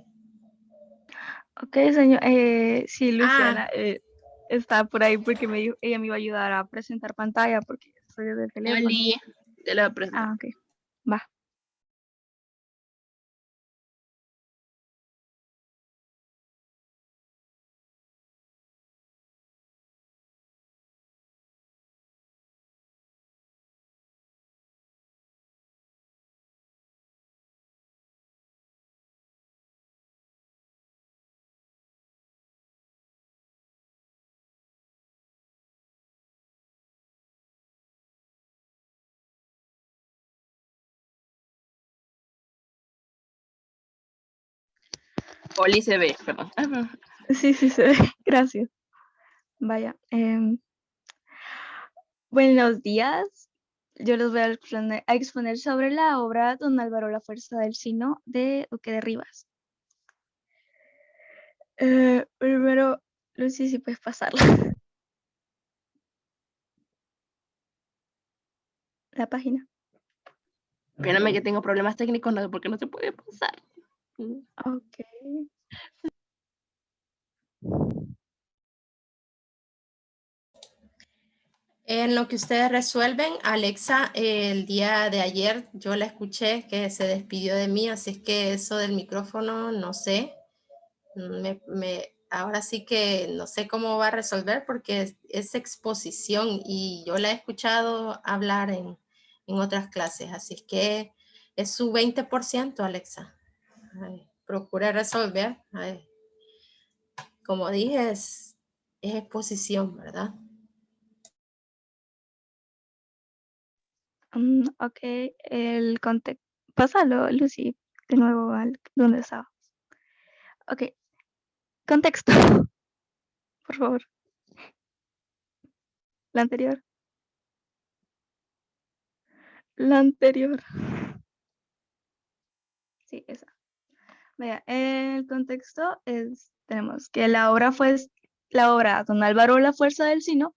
Ok, señor. Sí, Luciana está por ahí porque ella me iba a ayudar a presentar pantalla porque soy del teléfono. Oli, te la presento. Ok, va. Oli se ve, perdón. Sí, se ve. Gracias. Vaya. Buenos días. Yo les voy a exponer sobre la obra Don Álvaro La Fuerza del Sino de Duque de Rivas. Primero, Lucy, si puedes pasarla. La página. Espérame que tengo problemas técnicos, no sé por qué no se puede pasar. Ok. En lo que ustedes resuelven, Alexa, el día de ayer yo la escuché que se despidió de mí, así es que eso del micrófono, no sé. Ahora sí que no sé cómo va a resolver porque es exposición y yo la he escuchado hablar en otras clases, así es que es su 20%, Alexa. Ay, procure resolver. Ay, como dije, es exposición, ¿verdad? Ok, el contexto. Pásalo, Lucy, de nuevo al donde estaba. Ok, contexto, por favor. La anterior. La anterior. Sí, esa. Vea, el contexto es, tenemos que la obra Don Álvaro La Fuerza del Sino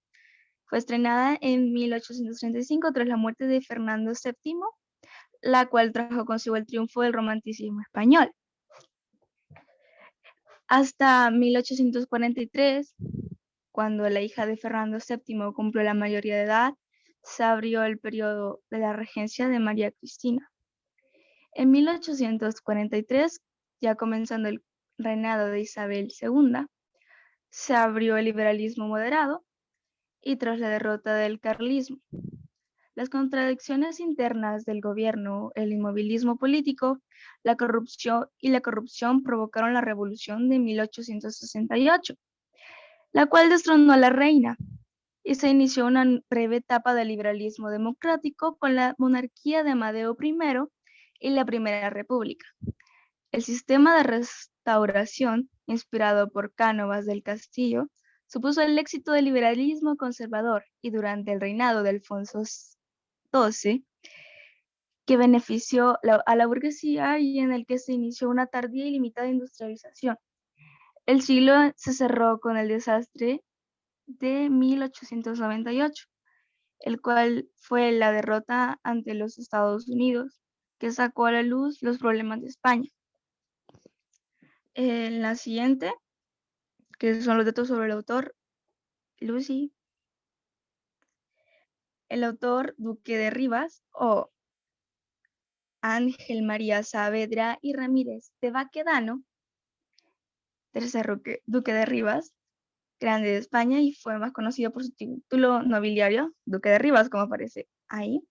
fue estrenada en 1835 tras la muerte de Fernando VII, la cual trajo consigo el triunfo del romanticismo español. Hasta 1843, cuando la hija de Fernando VII cumplió la mayoría de edad, se abrió el periodo de la regencia de María Cristina. En 1843, ya comenzando el reinado de Isabel II, se abrió el liberalismo moderado y tras la derrota del carlismo, las contradicciones internas del gobierno, el inmovilismo político, la corrupción provocaron la revolución de 1868, la cual destronó a la reina y se inició una breve etapa de liberalismo democrático con la monarquía de Amadeo I y la Primera República. El sistema de restauración, inspirado por Cánovas del Castillo, supuso el éxito del liberalismo conservador y durante el reinado de Alfonso XII, que benefició a la burguesía y en el que se inició una tardía y limitada industrialización. El siglo se cerró con el desastre de 1898, el cual fue la derrota ante los Estados Unidos, que sacó a la luz los problemas de España. En la siguiente, que son los datos sobre el autor, Lucy. El autor Duque de Rivas o Ángel María Saavedra y Ramírez de Baquedano, tercer Duque de Rivas, grande de España y fue más conocido por su título nobiliario, Duque de Rivas, como aparece ahí.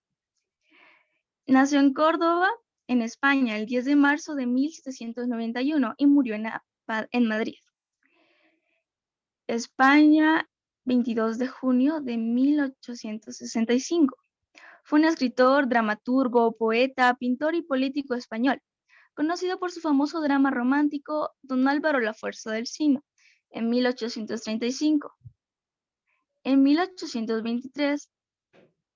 Nació en Córdoba, en España, el 10 de marzo de 1791 y murió en Madrid, España, 22 de junio de 1865. Fue un escritor, dramaturgo, poeta, pintor y político español, conocido por su famoso drama romántico Don Álvaro La Fuerza del Sino, en 1835. En 1823,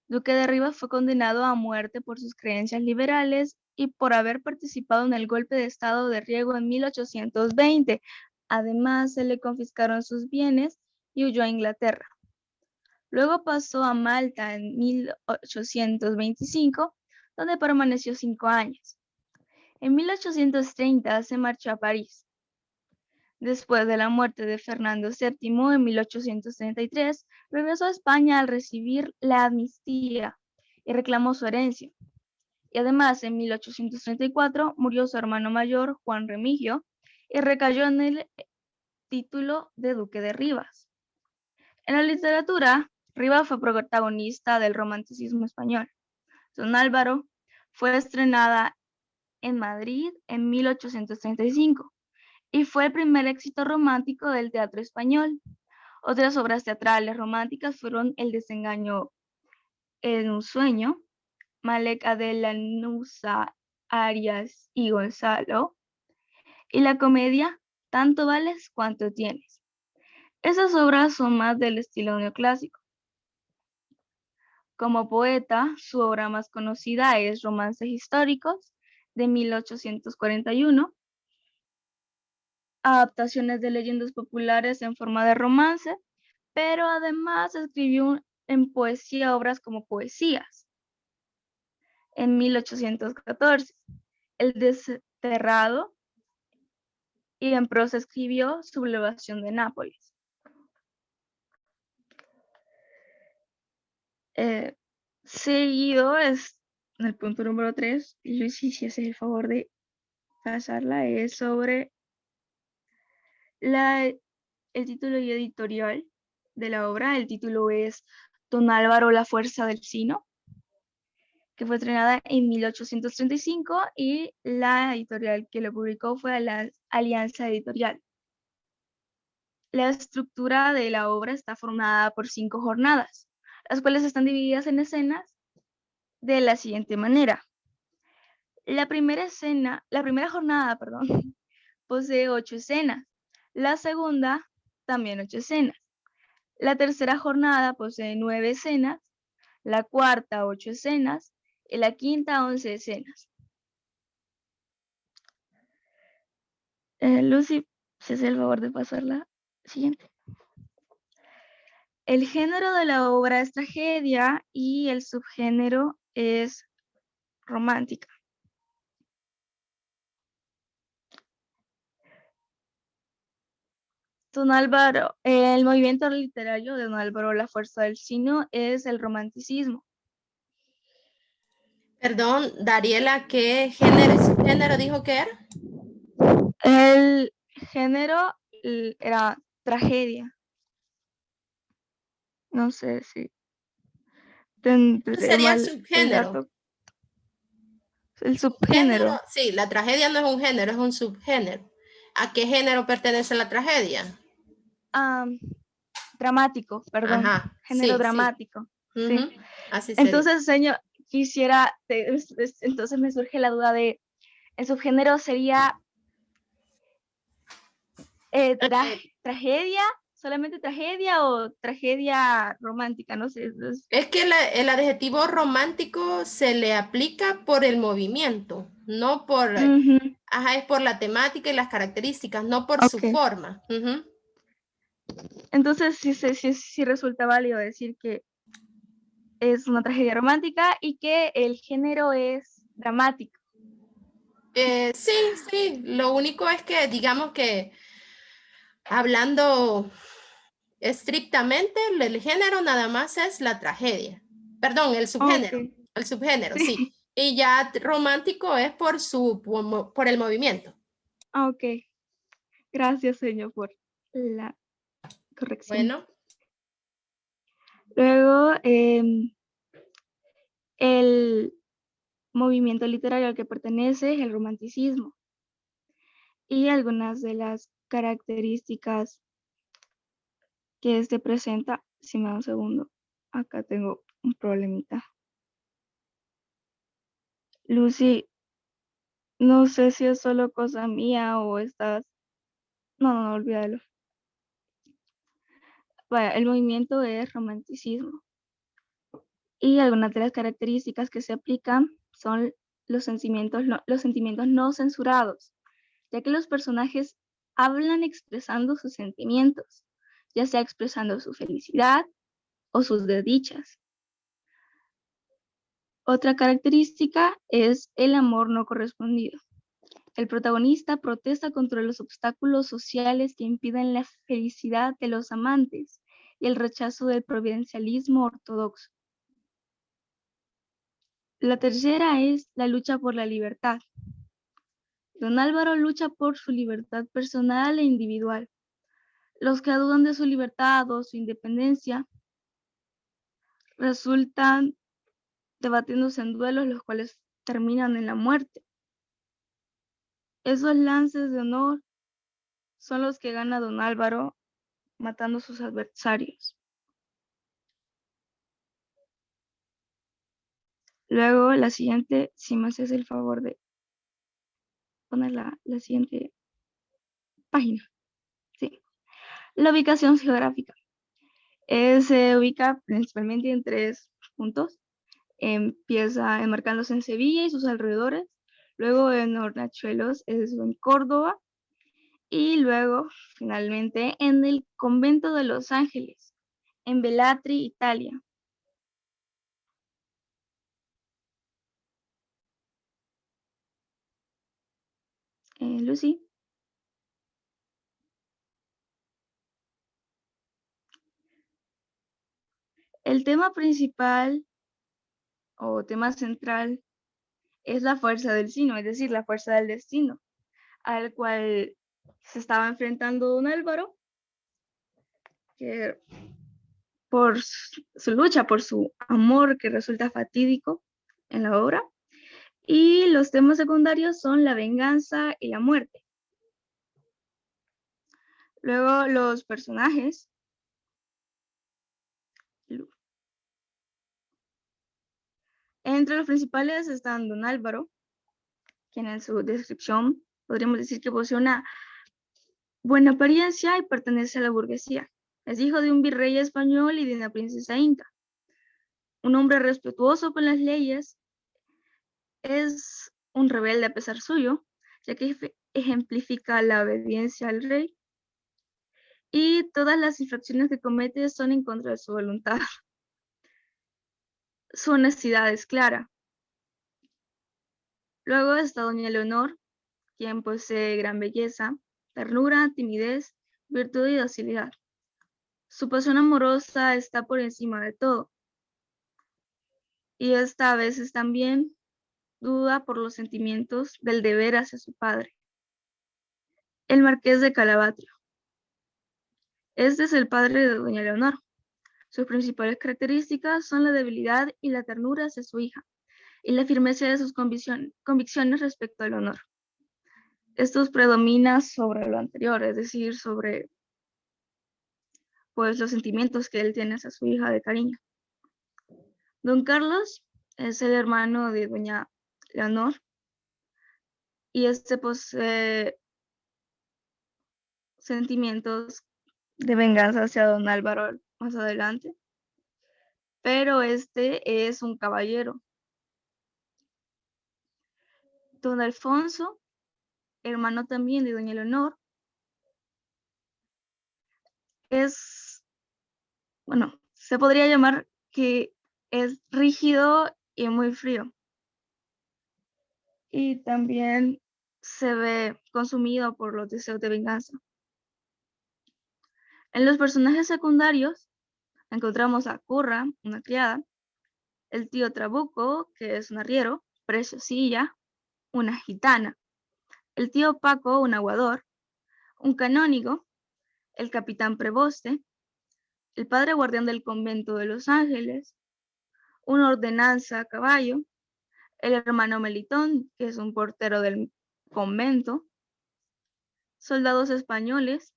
Duque de Rivas fue condenado a muerte por sus creencias liberales y por haber participado en el golpe de Estado de Riego en 1820. Además, se le confiscaron sus bienes y huyó a Inglaterra. Luego pasó a Malta en 1825, donde permaneció 5 años. En 1830 se marchó a París. Después de la muerte de Fernando VII en 1833, regresó a España al recibir la amnistía y reclamó su herencia. Y además, en 1834 murió su hermano mayor, Juan Remigio, y recayó en el título de Duque de Rivas. En la literatura, Rivas fue protagonista del romanticismo español. Don Álvaro fue estrenada en Madrid en 1835 y fue el primer éxito romántico del teatro español. Otras obras teatrales románticas fueron El desengaño en un sueño, Malek Adela Nusa Arias y Gonzalo, y la comedia Tanto vales cuanto tienes. Esas obras son más del estilo neoclásico. Como poeta, su obra más conocida es Romances históricos, de 1841, adaptaciones de leyendas populares en forma de romance, pero además escribió en poesía obras como poesías. en 1814. El desterrado, y en prosa escribió Sublevación de Nápoles. Seguido es en el punto número 3, y Lucy, si haces el favor de pasarla, es sobre el título y editorial de la obra. El título es Don Álvaro, la fuerza del sino, que fue estrenada en 1835, y la editorial que lo publicó fue la Alianza Editorial. La estructura de la obra está formada por 5 jornadas, las cuales están divididas en escenas de la siguiente manera. La primera jornada, posee 8 escenas. La segunda, también 8 escenas. La tercera jornada posee 9 escenas. La cuarta, 8 escenas. Y la quinta, 11 escenas. Lucy, si hace el favor de pasar la siguiente. El género de la obra es tragedia y el subgénero es romántica. Don Álvaro, el movimiento literario de Don Álvaro, la fuerza del sino, es el romanticismo. Perdón, Dariela, ¿qué género y subgénero dijo que era? El género era tragedia. No sé si tendré Sería el mal el subgénero. dato. El subgénero. Sí, la tragedia no es un género, es un subgénero. ¿A qué género pertenece la tragedia? Dramático, perdón. Ajá, Género sí, dramático. sí. Sí. Ujú, así sería. Entonces, señor, quisiera, entonces me surge la duda de, ¿el subgénero sería tragedia, solamente tragedia o tragedia romántica? No sé. Es que el adjetivo romántico se le aplica por el movimiento, no por, ajá, es por la temática y las características, no por su forma. Ujú. Entonces sí resulta válido decir que es una tragedia romántica y que el género es dramático. Sí, lo único es que digamos que hablando estrictamente, el género nada más es la tragedia. Perdón, el subgénero, sí. Y ya romántico es por el movimiento. Ok. Gracias, señor, por la corrección. Bueno. Luego, el movimiento literario al que pertenece es el romanticismo. Y algunas de las características que este presenta, si me da un segundo, acá tengo un problemita. Lucy, no sé si es solo cosa mía o estás... No, olvídalo. Vaya, el movimiento es romanticismo. Y algunas de las características que se aplican son los sentimientos no censurados, ya que los personajes hablan expresando sus sentimientos, ya sea expresando su felicidad o sus desdichas. Otra característica es el amor no correspondido. El protagonista protesta contra los obstáculos sociales que impiden la felicidad de los amantes y el rechazo del providencialismo ortodoxo. La tercera es la lucha por la libertad. Don Álvaro lucha por su libertad personal e individual. Los que dudan de su libertad o su independencia resultan debatiéndose en duelos, los cuales terminan en la muerte. Esos lances de honor son los que gana Don Álvaro matando a sus adversarios. Luego, la siguiente, si me haces el favor de poner la siguiente página. Sí. La ubicación geográfica. Se ubica principalmente en 3 puntos. Empieza enmarcándose en Sevilla y sus alrededores, luego en Hornachuelos, eso en Córdoba, y luego finalmente en el convento de Los Ángeles, en Vellatri, Italia. Lucy. El tema principal o tema central es la fuerza del signo, es decir, la fuerza del destino, al cual se estaba enfrentando don Álvaro, que por su lucha, por su amor que resulta fatídico en la obra. Y los temas secundarios son la venganza y la muerte. Luego los personajes. Entre los principales están don Álvaro, quien en su descripción podríamos decir que posee una buena apariencia y pertenece a la burguesía. Es hijo de un virrey español y de una princesa inca. Un hombre respetuoso con las leyes, es un rebelde a pesar suyo, ya que ejemplifica la obediencia al rey y todas las infracciones que comete son en contra de su voluntad. Su honestidad es clara. Luego está doña Leonor, quien posee gran belleza, ternura, timidez, virtud y docilidad. Su pasión amorosa está por encima de todo. Y esta a veces también duda por los sentimientos del deber hacia su padre. El Marqués de Calavatria. Este es el padre de doña Leonor. Sus principales características son la debilidad y la ternura hacia su hija, y la firmeza de sus convicciones respecto al honor. Estos predominan sobre lo anterior, es decir, sobre pues, los sentimientos que él tiene hacia su hija de cariño. Don Carlos es el hermano de doña Leonor, y este posee sentimientos de venganza hacia don Álvaro más adelante, pero este es un caballero. Don Alfonso, hermano también de doña Leonor, es, bueno, se podría llamar que es rígido y muy frío. Y también se ve consumido por los deseos de venganza. En los personajes secundarios encontramos a Curra, una criada, el tío Trabuco, que es un arriero, Preciosilla, una gitana, el tío Paco, un aguador, un canónigo, el capitán Preboste, el padre guardián del convento de Los Ángeles, una ordenanza a caballo, el hermano Melitón, que es un portero del convento, soldados españoles,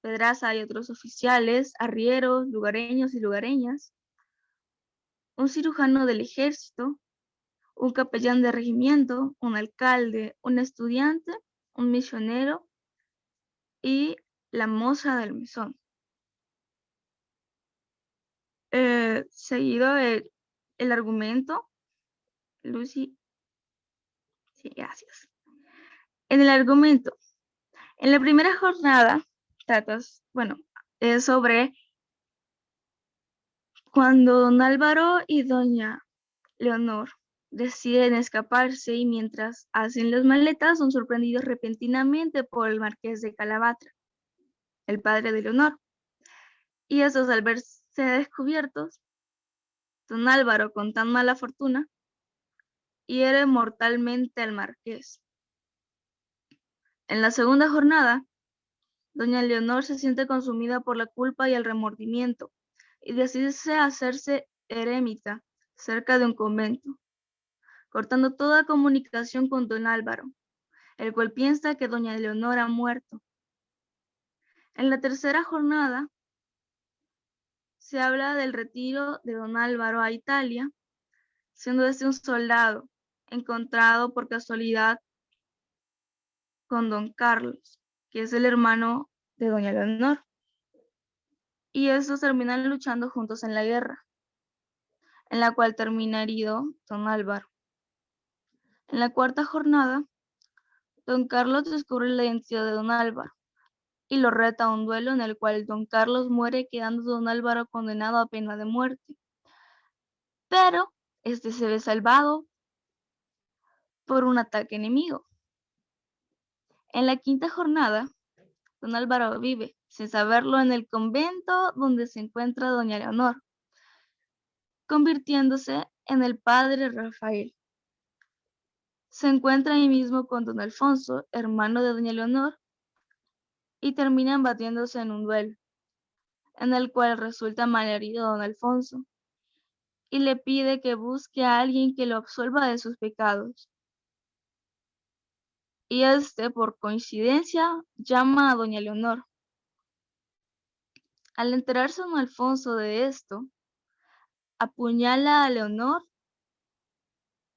Pedraza y otros oficiales, arrieros, lugareños y lugareñas, un cirujano del ejército, un capellán de regimiento, un alcalde, un estudiante, un misionero y la moza del mesón. Seguido el argumento, Lucy. Sí, gracias. En el argumento, en la primera jornada, es sobre cuando don Álvaro y doña Leonor deciden escaparse y mientras hacen las maletas son sorprendidos repentinamente por el Marqués de Calavatria, el padre de Leonor. Y estos, al verse descubiertos, don Álvaro, con tan mala fortuna, hiere mortalmente al marqués. En la segunda jornada, doña Leonor se siente consumida por la culpa y el remordimiento y decide hacerse eremita cerca de un convento, cortando toda comunicación con don Álvaro, el cual piensa que doña Leonor ha muerto. En la tercera jornada, se habla del retiro de don Álvaro a Italia, siendo este un soldado encontrado por casualidad con don Carlos, que es el hermano de doña Leonor. Y estos terminan luchando juntos en la guerra, en la cual termina herido don Álvaro. En la cuarta jornada, don Carlos descubre la identidad de don Álvaro y lo reta a un duelo en el cual don Carlos muere, quedando don Álvaro condenado a pena de muerte. Pero este se ve salvado por un ataque enemigo. En la quinta jornada, don Álvaro vive, sin saberlo, en el convento donde se encuentra doña Leonor, convirtiéndose en el padre Rafael. Se encuentra ahí mismo con don Alfonso, hermano de doña Leonor, y terminan batiéndose en un duelo, en el cual resulta malherido don Alfonso, y le pide que busque a alguien que lo absuelva de sus pecados. Y por coincidencia, llama a doña Leonor. Al enterarse don Alfonso de esto, apuñala a Leonor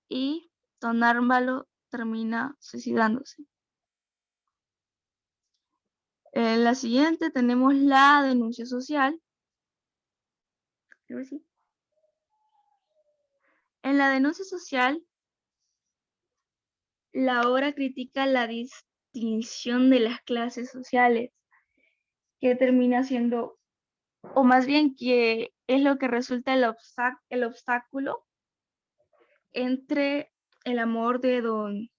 y don Álvaro termina suicidándose. En la siguiente tenemos la denuncia social. En la denuncia social, la obra critica la distinción de las clases sociales, que termina siendo, o más bien que es lo que resulta el obstáculo entre el amor de don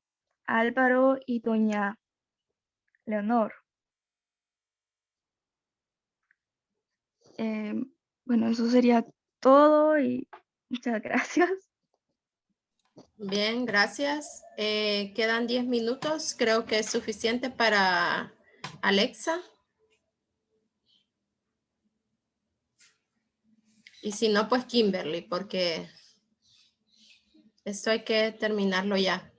Álvaro y doña Leonor. Bueno, eso sería todo y muchas gracias. Bien, gracias. Quedan 10 minutos. Creo que es suficiente para Alexa. Y si no, pues Kimberly, porque esto hay que terminarlo ya.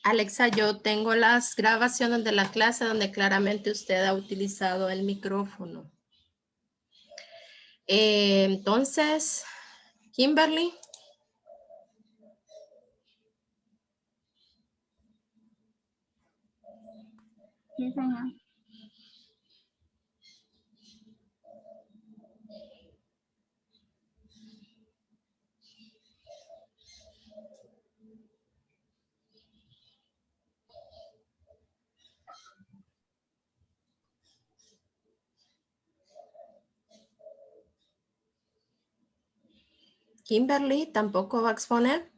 Alexa, yo tengo las grabaciones de la clase donde claramente usted ha utilizado el micrófono. Entonces, Kimberly. Sí, señor. Kimberly, ¿tampoco va a exponer?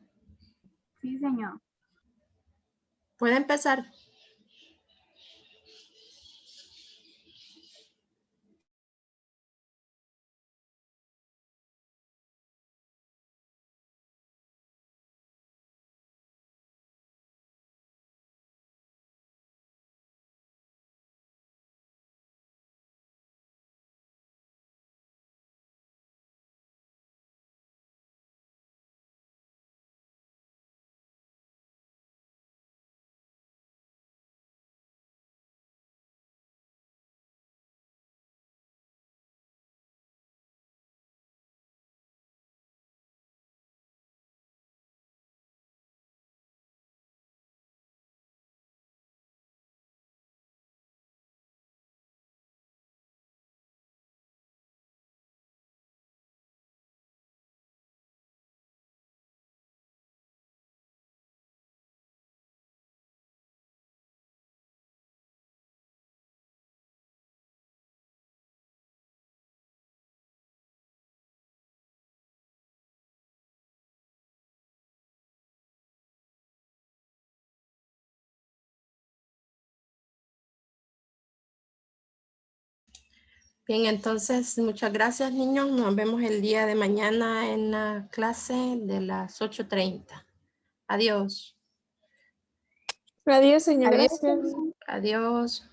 Sí, señor. Puede empezar. Bien, entonces, muchas gracias, niños. Nos vemos el día de mañana en la clase de las 8:30. Adiós. Adiós, señor. Adiós. Gracias. Adiós.